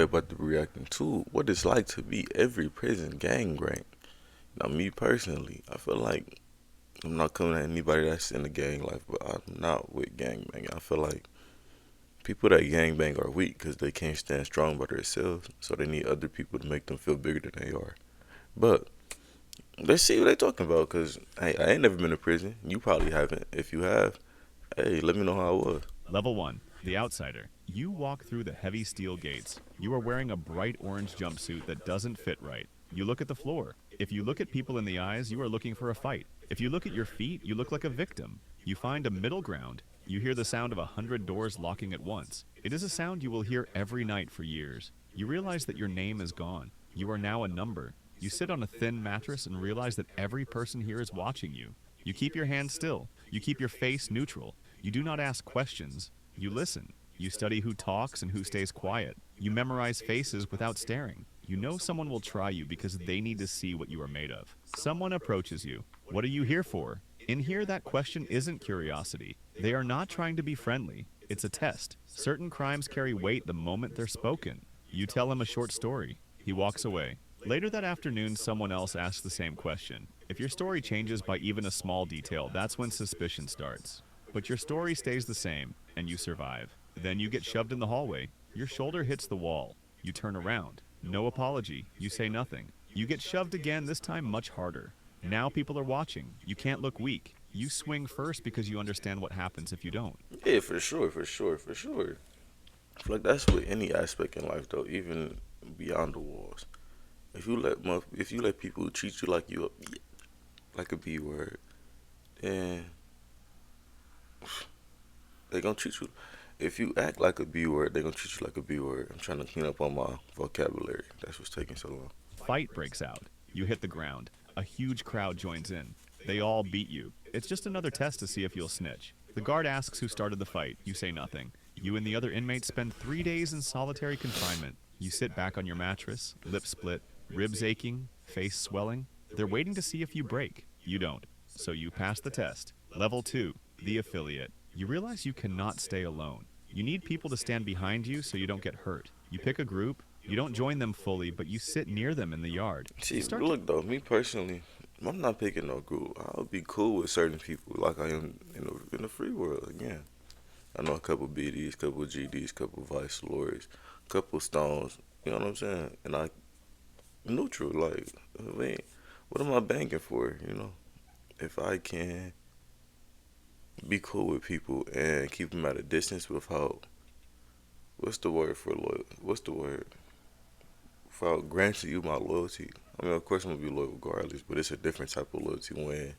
about to be reacting to what it's like to be every prison gang rank. Now, me personally, I feel like I'm not coming at anybody that's in the gang life, but I'm not with gangbanging. I feel like people that gangbang are weak because they can't stand strong by themselves, so they need other people to make them feel bigger than they are. But let's see what they talking about, because hey, I ain't never been to prison. You probably haven't. If you have, hey, let me know how it was. Level 1, The Outsider. You walk through the heavy steel gates. You are wearing a bright orange jumpsuit that doesn't fit right. You look at the floor. If you look at people in the eyes, you are looking for a fight. If you look at your feet, you look like a victim. You find a middle ground. You hear the sound of 100 doors locking at once. It is a sound you will hear every night for years. You realize that your name is gone. You are now a number. You sit on a thin mattress and realize that every person here is watching you. You keep your hands still. You keep your face neutral. You do not ask questions. You listen. You study who talks and who stays quiet. You memorize faces without staring. You know someone will try you because they need to see what you are made of. Someone approaches you. What are you here for? In here, that question isn't curiosity. They are not trying to be friendly. It's a test. Certain crimes carry weight the moment they're spoken. You tell him a short story. He walks away. Later that afternoon, someone else asks the same question. If your story changes by even a small detail, that's when suspicion starts. But your story stays the same, and you survive. Then you get shoved in the hallway. Your shoulder hits the wall. You turn around. No apology. You say nothing. You get shoved again, this time much harder. Now people are watching. You can't look weak. You swing first because you understand what happens if you don't. Yeah, for sure, for sure, for sure. I feel like that's with any aspect in life, though, even beyond the walls. If you let people treat you like a B word, then they gonna treat you. If you act like a B word, they gonna treat you like a B word. I'm trying to clean up on my vocabulary. That's what's taking so long. Fight breaks out. You hit the ground. A huge crowd joins in. They all beat you. It's just another test to see if you'll snitch. The guard asks who started the fight. You say nothing. You and the other inmates spend 3 days in solitary confinement. You sit back on your mattress, lips split, ribs aching, face swelling. They're waiting to see if you break. You don't. So you pass the test. Level 2, The Affiliate. You realize you cannot stay alone. You need people to stand behind you so you don't get hurt. You pick a group. You don't join them fully, but you sit near them in the yard. You See, start to look though, me personally, I'm not picking no group. I'll be cool with certain people, like I am in the free world. Again, I know a couple BDs, couple GDs, couple Vice Lords, couple Stones. You know what I'm saying? And I neutral. Like, I mean, what am I banking for? If I can be cool with people and keep them at a distance without what's the word for loyal? What's the word? Without granting you my loyalty. I mean, of course I'm gonna be loyal regardless, but it's a different type of loyalty when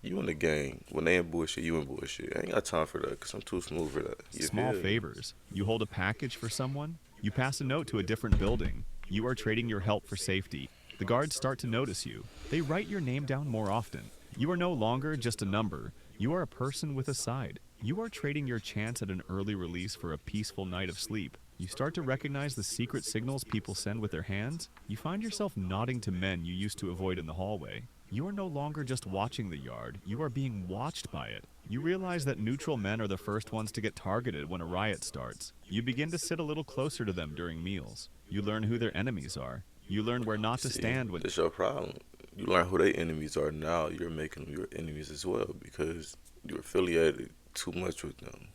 you in the gang. When they in bullshit, you in bullshit. I ain't got time for that because I'm too smooth for that. You small feel me? favors. You hold a package for someone. You pass a note to a different building. You are trading your help for safety. The guards start to notice you. They write your name down more often. You are no longer just a number. You are a person with a side. You are trading your chance at an early release for a peaceful night of sleep. You start to recognize the secret signals people send with their hands. You find yourself nodding to men you used to avoid in the hallway. You are no longer just watching the yard, you are being watched by it. You realize that neutral men are the first ones to get targeted when a riot starts. You begin to sit a little closer to them during meals. You learn who their enemies are. You learn where not to See, stand when that's your problem. You learn who their enemies are now. You're making them your enemies as well because you're affiliated too much with them.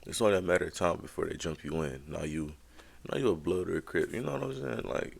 It's only a matter of time before they jump you in. Now you a blood or a crip. You know what I'm saying? Like,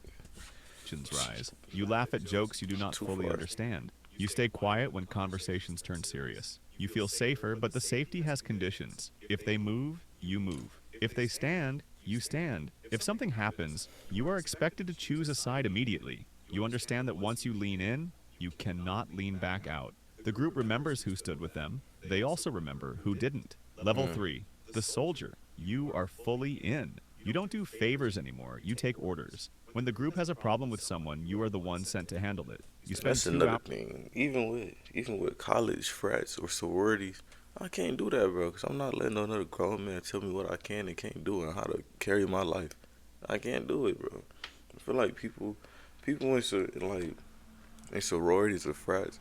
tensions rise. You laugh at jokes you do not too fully far. understand. You stay quiet when conversations turn serious. You feel safer, but the safety has conditions. If they move, you move. If they stand, you stand. If something happens, you are expected to choose a side immediately. You understand that once you lean in, you cannot lean back out. The group remembers who stood with them. They also remember who didn't. Level Mm. 3, The Soldier. You are fully in. You don't do favors anymore, you take orders. When the group has a problem with someone, you are the one sent to handle it. You spend That's 2 another hours. thing. Even with college frats or sororities, I can't do that, bro. Cause I'm not letting another grown man tell me what I can and can't do and how to carry my life. I can't do it, bro. I feel like people in sororities or frats,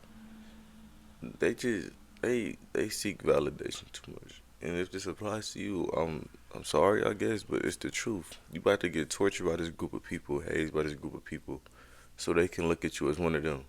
they just they seek validation too much. And if this applies to you, I'm sorry, I guess, but it's the truth. You about to get tortured by this group of people, hazed by this group of people, so they can look at you as one of them.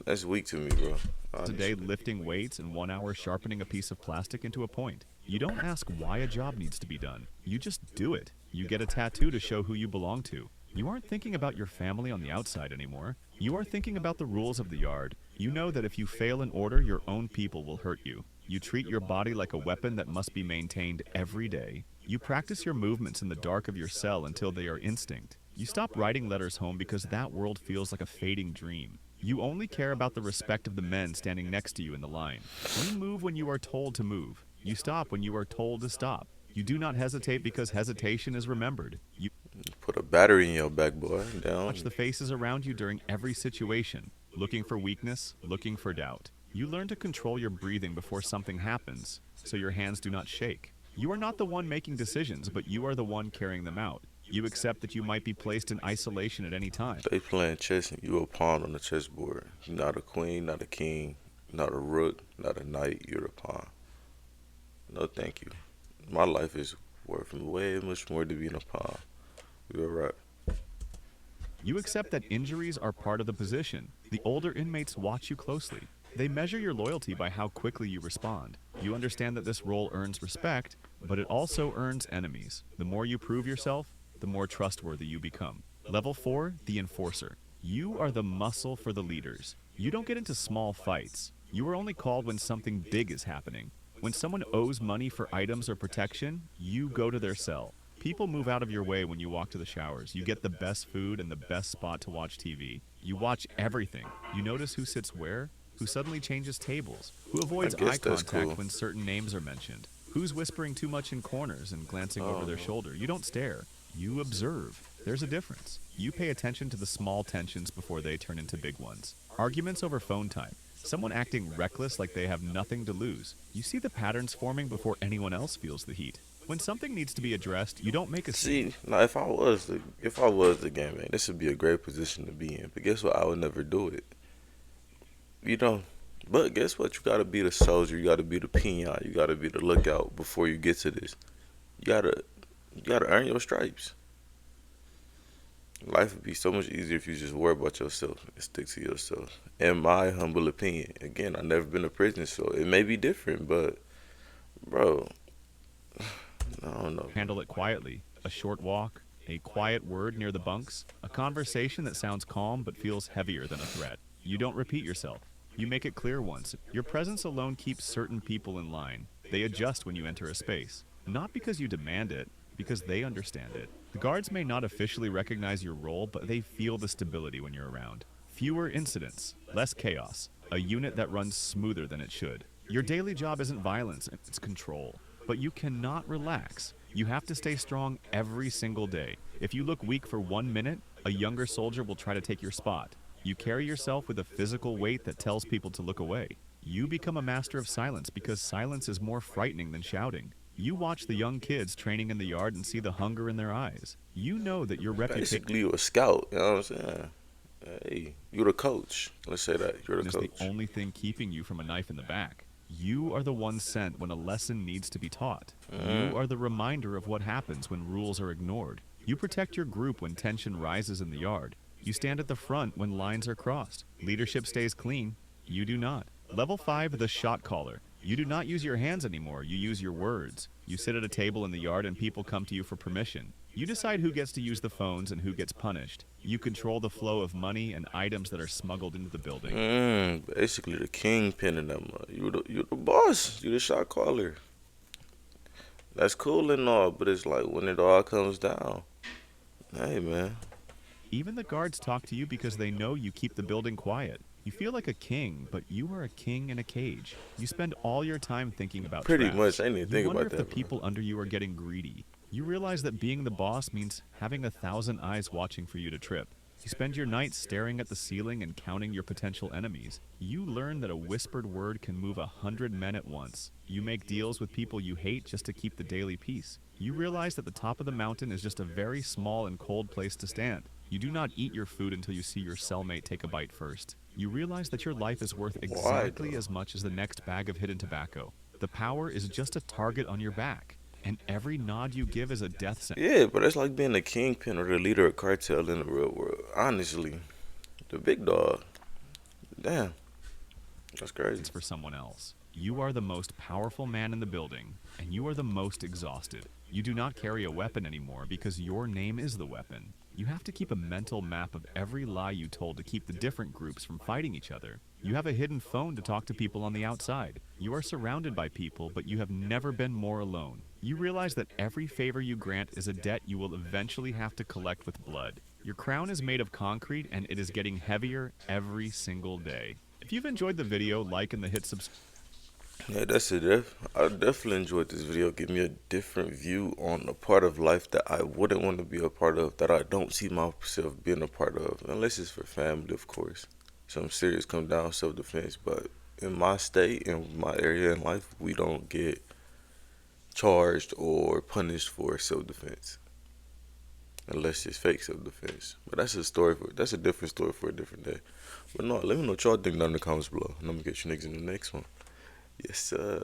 That's weak to me, bro. A day Honestly. lifting weights and 1 hour sharpening a piece of plastic into a point. You don't ask why a job needs to be done. You just do it. You get a tattoo to show who you belong to. You aren't thinking about your family on the outside anymore. You are thinking about the rules of the yard. You know that if you fail an order, your own people will hurt you. You treat your body like a weapon that must be maintained every day. You practice your movements in the dark of your cell until they are instinct. You stop writing letters home because that world feels like a fading dream. You only care about the respect of the men standing next to you in the line. You move when you are told to move. You stop when you are told to stop. You do not hesitate because hesitation is remembered. You Put a battery in your back, boy. watch Down. the faces around you during every situation, looking for weakness, looking for doubt. You learn to control your breathing before something happens, so your hands do not shake. You are not the one making decisions, but you are the one carrying them out. You accept that you might be placed in isolation at any time. They playing chess and you a pawn on the chessboard. You're not a queen, not a king, not a rook, not a knight. You're a pawn. No, thank you. My life is worth way much more to being a pawn. You're right. You accept that injuries are part of the position. The older inmates watch you closely. They measure your loyalty by how quickly you respond. You understand that this role earns respect, but it also earns enemies. The more you prove yourself, the more trustworthy you become. Level 4, the enforcer. You are the muscle for the leaders. You don't get into small fights. You are only called when something big is happening. When someone owes money for items or protection, you go to their cell. People move out of your way when you walk to the showers. You get the best food and the best spot to watch TV. You watch everything. You notice who sits where, who suddenly changes tables, who avoids guess eye that's contact cool. when certain names are mentioned, who's whispering too much in corners and glancing over their shoulder. You don't stare. You observe. There's a difference. You pay attention to the small tensions before they turn into big ones. Arguments over phone time. Someone acting reckless like they have nothing to lose. You see the patterns forming before anyone else feels the heat. When something needs to be addressed, you don't make a scene. See, now if I was the game man, this would be a great position to be in. But guess what? I would never do it. You know. But guess what? You gotta be the soldier. You gotta be the peon. You gotta be the lookout before you get to this. You gotta, you gotta earn your stripes. Life would be so much easier if you just worry about yourself and stick to yourself. In my humble opinion, again, I've never been to prison, so it may be different. But, bro, I don't know. Handle it quietly. A short walk, a quiet word near the bunks, a conversation that sounds calm but feels heavier than a threat. You don't repeat yourself. You make it clear once. Your presence alone keeps certain people in line. They adjust when you enter a space. Not because you demand it, because they understand it. The guards may not officially recognize your role, but they feel the stability when you're around. Fewer incidents, less chaos, a unit that runs smoother than it should. Your daily job isn't violence, it's control. But you cannot relax. You have to stay strong every single day. If you look weak for 1 minute, a younger soldier will try to take your spot. You carry yourself with a physical weight that tells people to look away. You become a master of silence because silence is more frightening than shouting. You watch the young kids training in the yard and see the hunger in their eyes. You know that your reputation Basically, you a scout. You know what I'm saying? Hey, you're the coach. Let's say that you're the is the coach. only thing keeping you from a knife in the back. You are the one sent when a lesson needs to be taught. You are the reminder of what happens when rules are ignored. You protect your group when tension rises in the yard. You stand at the front when lines are crossed. Leadership stays clean. You do not. Level 5, the shot caller. You do not use your hands anymore. You use your words. You sit at a table in the yard and people come to you for permission. You decide who gets to use the phones and who gets punished. You control the flow of money and items that are smuggled into the building. Basically the kingpin in them. You the boss. You the shot caller. That's cool and all, but it's like when it all comes down. Hey man, Even the guards talk to you because they know you keep the building quiet. You feel like a king, but you are a king in a cage. You spend all your time thinking about pretty traps. much. I didn't even You think wonder about if that. the Bro. people under you are getting greedy. You realize that being the boss means having 1,000 eyes watching for you to trip. You spend your nights staring at the ceiling and counting your potential enemies. You learn that a whispered word can move 100 men at once. You make deals with people you hate just to keep the daily peace. You realize that the top of the mountain is just a very small and cold place to stand. You do not eat your food until you see your cellmate take a bite first. You realize that your life is worth exactly though? as much as the next bag of hidden tobacco. The power is just a target on your back. And every nod you give is a death sentence Yeah, but that's like being a kingpin or the leader of cartel in the real world. Honestly, the big dog. Damn, that's crazy. for someone else. You are the most powerful man in the building, and you are the most exhausted. You do not carry a weapon anymore because your name is the weapon. You have to keep a mental map of every lie you told to keep the different groups from fighting each other. You have a hidden phone to talk to people on the outside. You are surrounded by people, but you have never been more alone. You realize that every favor you grant is a debt you will eventually have to collect with blood. Your crown is made of concrete, and it is getting heavier every single day. If you've enjoyed the video, like and hit subscribe. Yeah, that's it. I definitely enjoyed this video. Give me a different view on a part of life that I wouldn't want to be a part of, that I don't see myself being a part of, unless it's for family, of course. Something serious come down, self-defense. But in my state, in my area in life, we don't get charged or punished for self-defense, unless it's fake self-defense. But that's a different story for a different day. But no, let me know what y'all think down in the comments below, and I'm gonna get you niggas in the next one. Yes, sir.